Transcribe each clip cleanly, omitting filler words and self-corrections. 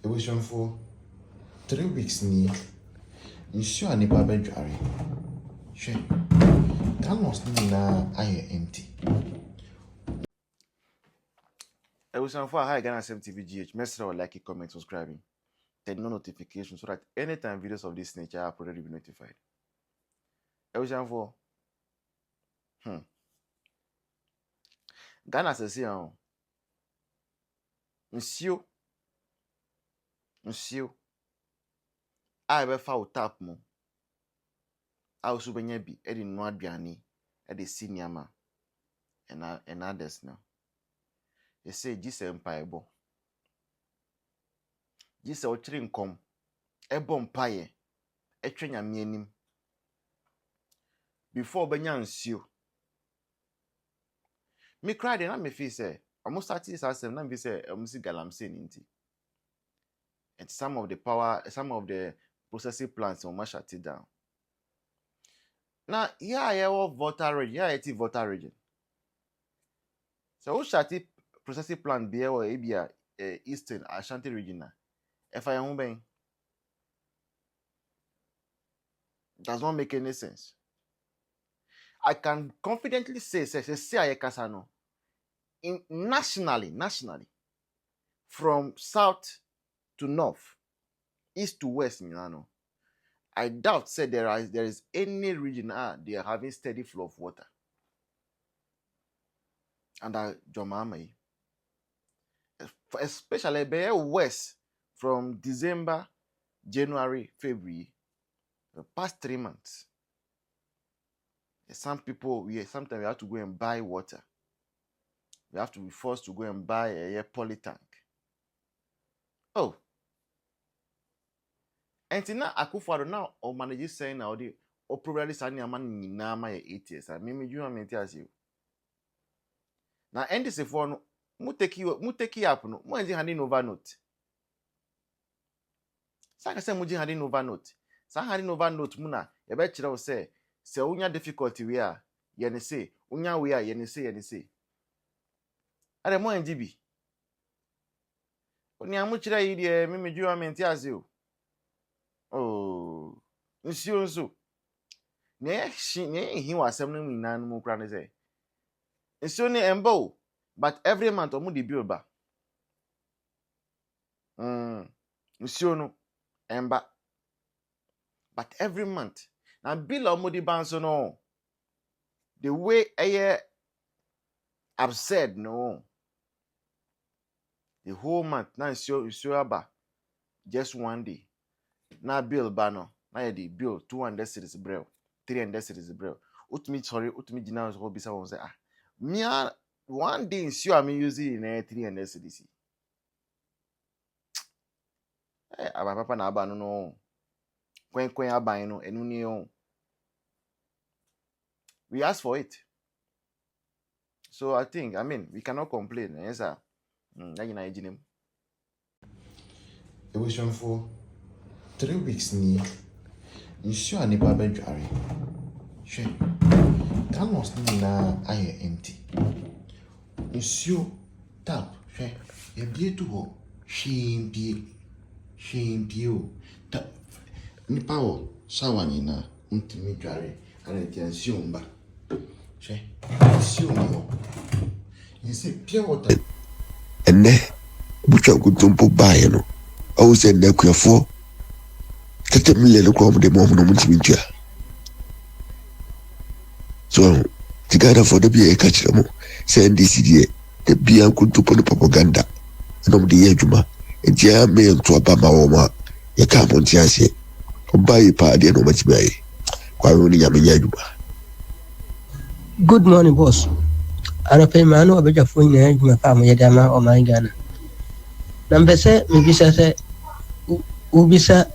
It was for 3 weeks. Ni you sure any baba jari? She Carlos na I empty. It was for high Ghana SMTVGH. Message or like, comment, subscribing. Turn no notifications so that anytime videos of this nature are uploaded, you'll be notified. It was for Ghana says here, Monsieur, I will foul tap mo. I was super be Eddie no aduane Eddie senior ma and others now. They say this empire bo. This a train come a empire a train a meaning before Benyan Sue. Me cried and I me feel say almost 30 years as I'm not say galam saying and some of the processing plants on shut it down. Now, here I have water region. Here I have water region. So, who shut it processing plant be or Abia Eastern Ashanti region? If I am being, does not make any sense. I can confidently say I Kasano nationally, from south to north, east to west, Milano. I doubt there is any region they are having steady flow of water. And Jomama, especially by west from December, January, February, the past 3 months. Sometimes we have to go and buy water. We have to be forced to go and buy a poly tank. Oh. And now Akufo now or manager saying now the or probably sani amani na ma 8 years. I mean you am as you. Now end this for no mu take up no mu enji handing over note. Saka say mu ji handing over note. Sa handing over note mu na e be kire wo say unya difficulty we are ye ne say unya we are ye ne say. Are mo enji bi. Oni amu kire yi de me ju am as you. Oh, nso ne he was no nyina no mu kra ne say nso ne embo but every month omu the bill ba nso no emba but every month na bill omu the ban so no the way absurd no the whole month na nso aba just one day. Na bill bano na the bill 200 cedis brew 300 cedis brew utmi jina so bisa won say me one day ensure I'm using in 300 cedis aba papa na aba no kwen aban no enu ni on we ask for it, so I mean we cannot complain. Yes sir. Na gina ejinem it was for 3 weeks ni you sure any baba jari? She Carlos na I empty. You sure tap she e bie to ho shimpi o tap ni pawo sawa ni na untimi jari ana tension ba she sure no you say pure water enne bucha kutumpo bae no o se ne kwefo tete million ko mo de mo no mutimintua so tigada for the be e catch them send this idea the bia kuntupo no propaganda no de yadwuma entia me nto abama wo ma ye ka mo ntia se obai pa de no matibai kwa woni ya me yadwuma. Good morning boss. Ana pe manu abeja fo ina yadwuma pa mo yedama o man Ghana nambe se me bisa se ubisa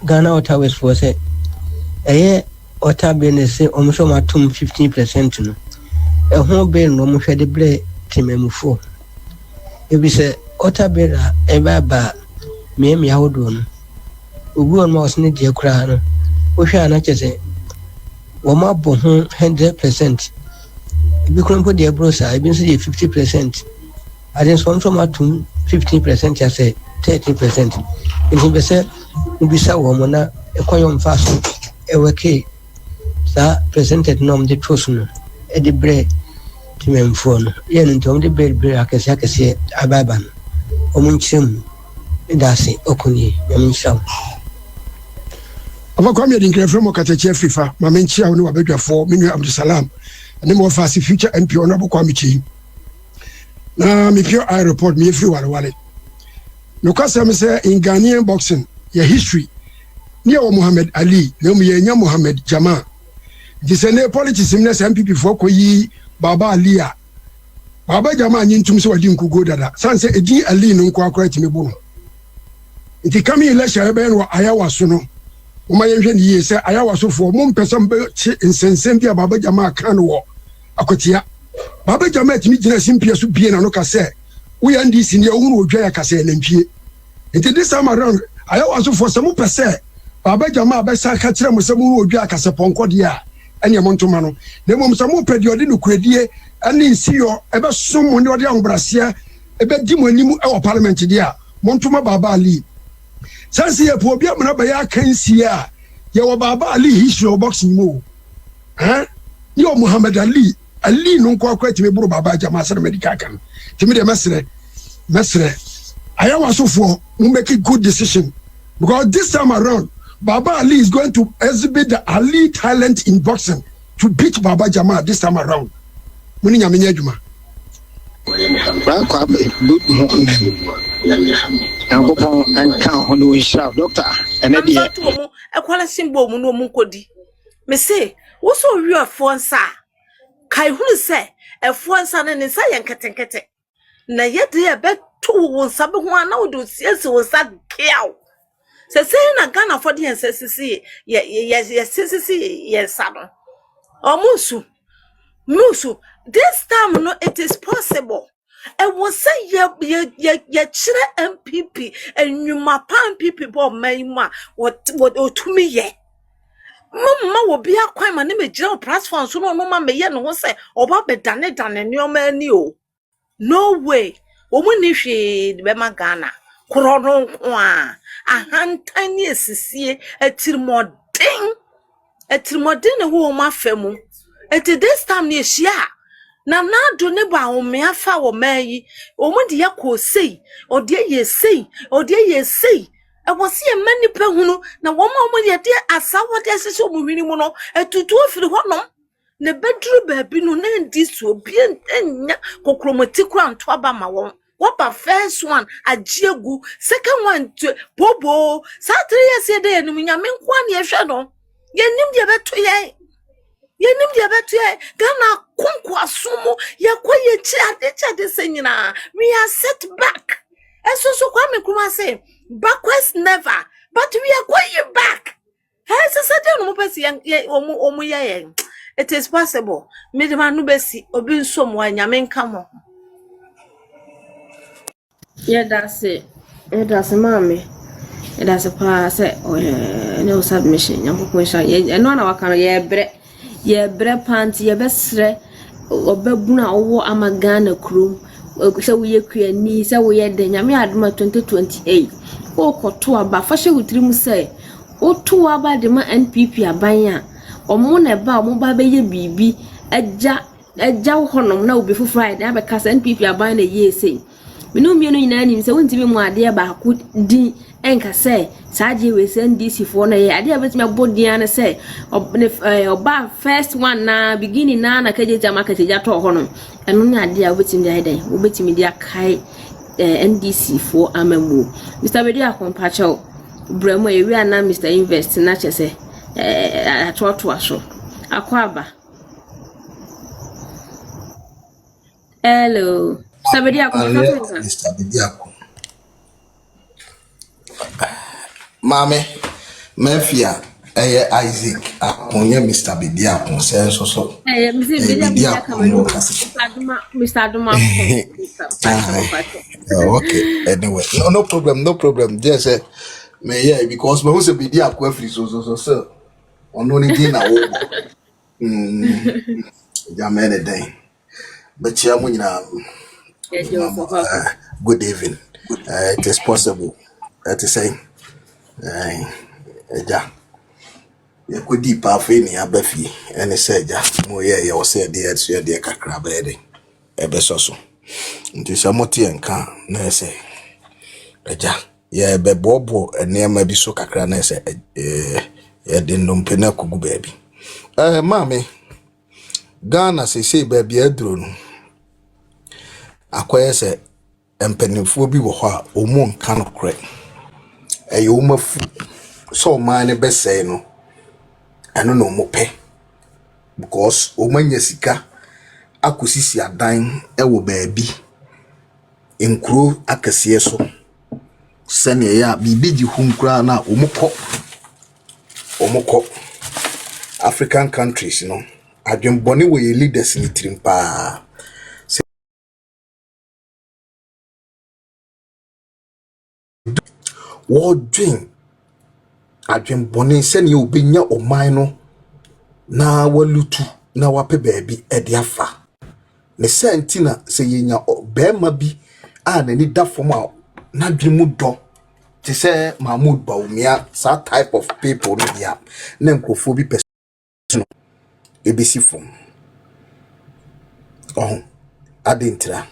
Ghana Water West for say water business almost matum 15% no ho be no mo hwede ble temamufo ebisa water bill ba me ahodo no obi on ma osne de kura no wo hwa na chese wo ma bo ho 100% ebi kron po de brosa ebi nso de 50% aden so matum 15% ya say 30%. Nti be say ubisa wo mo na ekwayo mfa so eweke sa presented nom de trosu no e de bre timemfo no ye no ntom de bre akese ababa no omunchim ndase okuni yamnshaw Aba kwame din krefre mo kateche fifa ma menchia wo ne wabadwafo menu Abdusalam ne mo fa si future MP ono kwame chi na me pure I report me free wale no kwasem say in Ghanaian boxing your history near Muhammad Ali no me nya Muhammad Jama this ne politics in MPP for koyi Baba Ali a Baba Jama nyintum so wadi nkugo dada sanse edi Ali no nkwa akora timi bu no nti kami election ebe no ayawa so no Uma yenhwe ni ye say ayawa so fo mo mpesam be nsensem bia Baba Jama kan wo akotia Baba Jama timi gina simpia so bie na no ka say we NDC ne ohunu odwa ya ka say nantwie nti this time around ayawa so fo some pese Baba Jama be sa ka kire mo se mo odwa ka say ponko de a ene mo ntoma no na mo some pedi ode no kuradie ani nsiyo ebe som mo ne ode ahobrasea ebe di mo anim e parliament de a mo ntoma Baba Ali sanse ye po bia mna ba ya kansi a ye wo Baba Ali history of boxing mo yo Muhammad Ali no kwa timi buru Baba Jama sare medical kan timi de mesre ayawa so for mo make a good decision because this time around Baba Ali is going to exhibit the Ali talent in boxing to beat Baba Jama this time around muni nyamenya adwuma doctor and equal symbol no munkodi me say wo so wi afonsa kai hunu say afonsa na ne sa yenketenkete na yede e beto wo nsabe ho ana wo do siese wo sa kiaw se na Ghana for the nsesisi ye sa no omusu musu this time no it is possible. I was say ye chire MPP and you ma pan MPP bo maima what to me ye mama will be a quite my name general platform so no ma me ye no say oba be dane nyoma ni o no way woman ni hwe be ma Ghana krono kwa ahantan ye sisie atirimodin ne wo ma famu at this time ni hia na do ne ba o me afa wo mayi o mu de yakọ sei o de ye sei e wo se mani pa hunu na wo ma o de asawo de sese o mu hwini mu no etutu ofiri honom ne bedru baabi no na ndi so bi enya kokromoti kwa nto aba ma won what ba first one ajiegu second one bobo sa 3 years ye de enum nyame nko an ye hwe no ye nim de beto ye Gana kunku asumo ya kwa ye chade senyina we are set back so kwa me kuma say backwards never but we are going back so said no pesi omu ye it is possible me de manu besi obi nso mo anyame nka mo yeah that's it mama that's a pass no submission yanko sha ye no na waka ye bre ye bre panty ye besre obabuna owo amagana krum se wo ye kuani se wo ye de nyame adoma 2028 o koto aba fa hye wutrim se o to aba de ma NPP aban a omo na ba omo ba be ye bibi agya honom na obi fufura na be kasa NPP aban na ye sei minu mienu nyina nim se wontimi mu ade ba ko din enka se saje we se NDC for na ye ade abetimi abodian na se oba first one na beginning na kaje jama kaje to honom eno nya ade abetimi dai dai obetimi dia kai NDC for amamu Mr. Bedi akompacho bramo ewi ana Mr. Invest na chese atoto aso akwaba hello Mr. Bedi akompacho Mr. Bedi akon Mame Mafia Isaac akonye Mr. Bedi akon se so Bedi akon Mr. Aduma okay anyway no problem just say me yeah because me who say Bedi akon free so ono ni din na wo jamene den but ya mo nyina good evening It is possible. That is saying, ja. You could deep half in your buffy, and he said, ja, mo ye, you said, dear, so dear cacra bedding. Ebesoso. Nti samoti enka na say, ja, ye be bobo enema bi so kakra na say, ye de ndompe na kugu baabi. Mame, Ghana say baabi aduro no. Akoye say empanimfo bi wo ho a omo nka no kre. Eyo mafu so man ne be say no. Eno no mo pe. Because o manya sika akosisi adan ewo baabi. Enkro akasiye so. Sene ya bibiji hunkra na omoko African countries, you know. Adwembone we leaders ni trimpa. Wo dwen adwembone sene obenya oman no na walutu na wape baabi ede afa. Ne sentina se yenya bema bi a nani da fom a na dwemu do. Ti say Mahmoud Baumia, that type of people no dia. Na nkrofo bi person ebesi fom. Oh, adentra.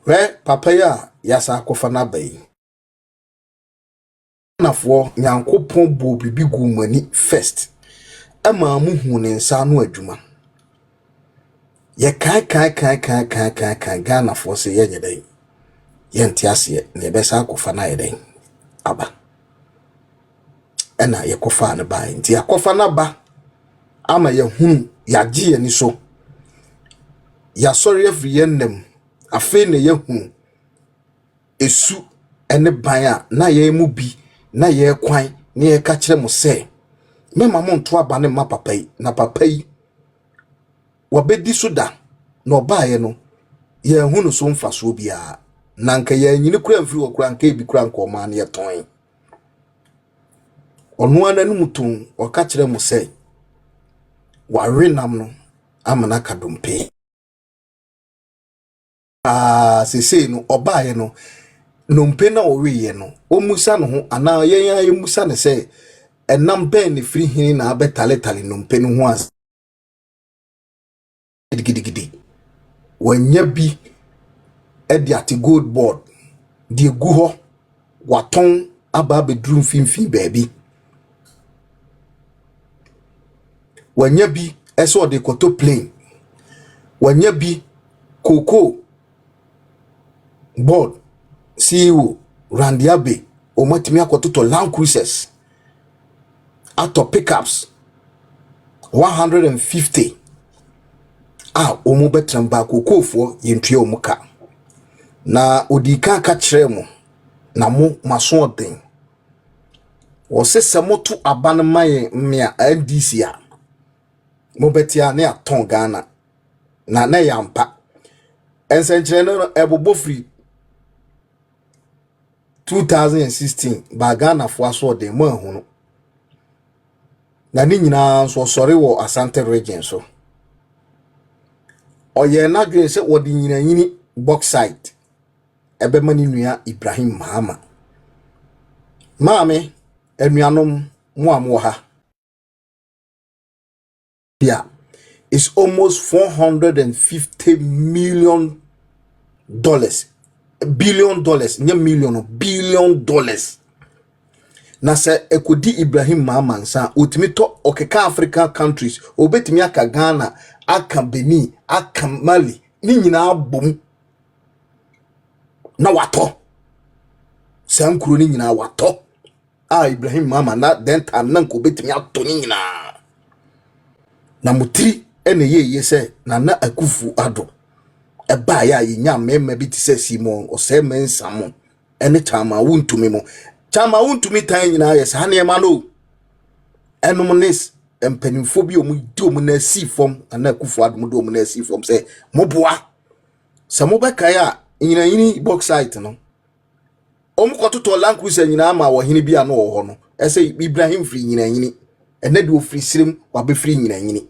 We papa ya yasa akofa na bai. Nafo nyankopon bo bibi gu mani first. Ama mu hu ne nsa no adwuma. Ye kai Ghana fo se ye nyedai. Ye ntiase ne besa akofa na yedai. Aba. Ena ye kofa na ba nti akofa na ba ama ye hunu ya gye ye ni so ya sorry every yenem afi ne ye hunu esu ene ban a na ye mu bi na ye kwan ne ye ka kire mo se me mama nto aba ne ma papa yi na papa yi wabedi so da na obaye no ye hunu so mfa so bia na nka ye nyini kura mfiri wo kura nka ebi kura nka o ma ne ye ton onu ananu mutun o ka kire mo se warenam no amana kadompe sese no obaye no nompe na owiye no omusa no ho ana yen musa ne se enam ben ne firi hini na abetale nompe no ho as gidigidi wanya bi edi ati gold board di egu ho waton aba bedrum finfin baabi wanya bi eso de koto plane wanya bi koko board CEO Randiabe omatimi akototo Land Cruisers ato pickups 150 omo betramba kokofo yentue omuka na odika ka kiremu na mo maso oden o sese moto aban maye mmea NDC a mo betia ne aton Ghana na yampa ensenkyere no ebobo free 2016 ba Ghana fo aso oden mo ahunu na ni nyina so sori wo Asante region so oye na dwen se wodi nyina nyini bauxite ebe mani nua Ibrahim Mahama maame enuanom mo amwo ha yeah is almost $450 million billion dollars nya million billion dollars na se ekodi Ibrahim Mahama nsa otimi to okeka African countries obetimi aka Ghana aka Benin aka Mali ni nyina abom na wato sankuro ni nyina wato Ibrahim Mahama na den time na ko betimi ato ni nyina na mutiri ene ye se na akufu ado eba ya yinya mema bi ti se Simon o se mensamo ene chama wuntumi mo chama wuntumi tan nyina yes ha ne ma no enomnes empanimfo bi omu di omu na si fom na akufu ado mu di omu na si fom se moboa se mobeka ya nyina yini bauxite no omu kototo Land Cruiser nyina ma wo hene bi ano wo ho no ese Ibrahim free nyina yini ene de ofiri sirim wa be free nyina yini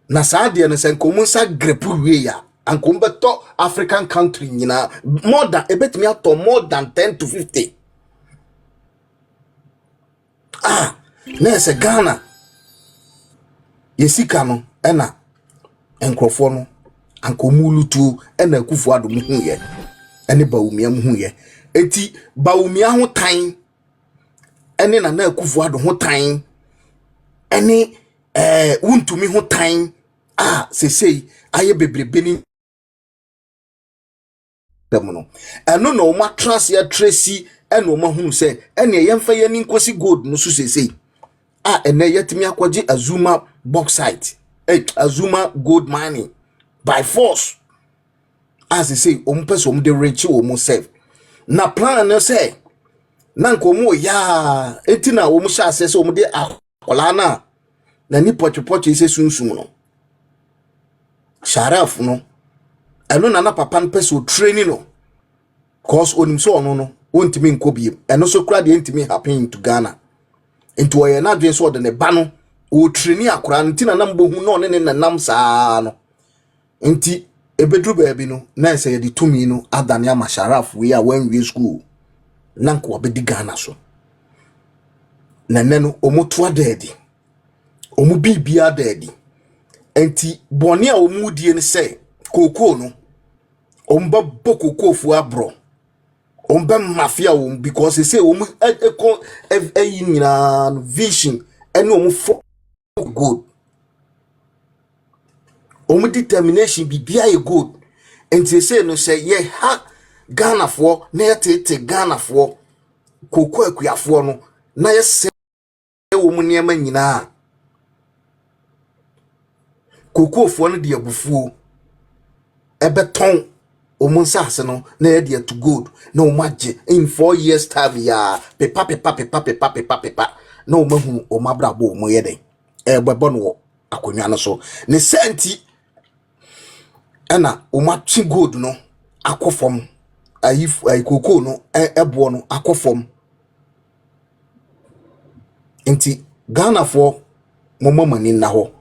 na saade no sen komunsa grepu we ya and kumbeto African country nyina more than ebetimi ato more than 10 to 50. Nese Ghana yesika no ena enkrofo no ankomulutu ena Akufo-Addo mu huye ene Bawumia mu huye eti Bawumia ho tan ene na Akufo-Addo ho tan ene wuntumi ho tan sesei aye bebrebe ni demono eno no ma trans ya tracy eno ma hunu se ene yemfa ye ni nkosi gold no so sesei ene yetimi akwaji Azuma bauxite Azuma gold mining by force as they say person de rich self na plan no say na nkomo ya etina omu sha se so de akola na ni pocho ise sunsun no sharaf no eno na papa no person training no cause onim so ono no ontimi nkobiem eno so kra de ntimi happen to Ghana into oye na dwen so de ne ba no o training akora ntina na mbohu no ne nam saa no nti ebedru baabi no na ese ye di tumi no adane ama sharaf we a when we school na nko obedi Ghana so na neno omoto adedi omu bibia adedi enti bone a omu die ne se koko no omba bokoko fu abro omba mafia because they say omu nyina vision ene omu for good omu determination bibia e good enti they say no say ye ha Ghana for na yetete Ghana for koko akuafo no na yese omu niema nyina koko fo no de abufuo ebeton omu nsase no na ye de to good na omaje in 4 years time ya pepa na omahu omabrabo omu yede ebebo no akonwa no so ne senti ena omatwe good no akofom ayi koko no ebo no akofom enti Ghana for momomani na ho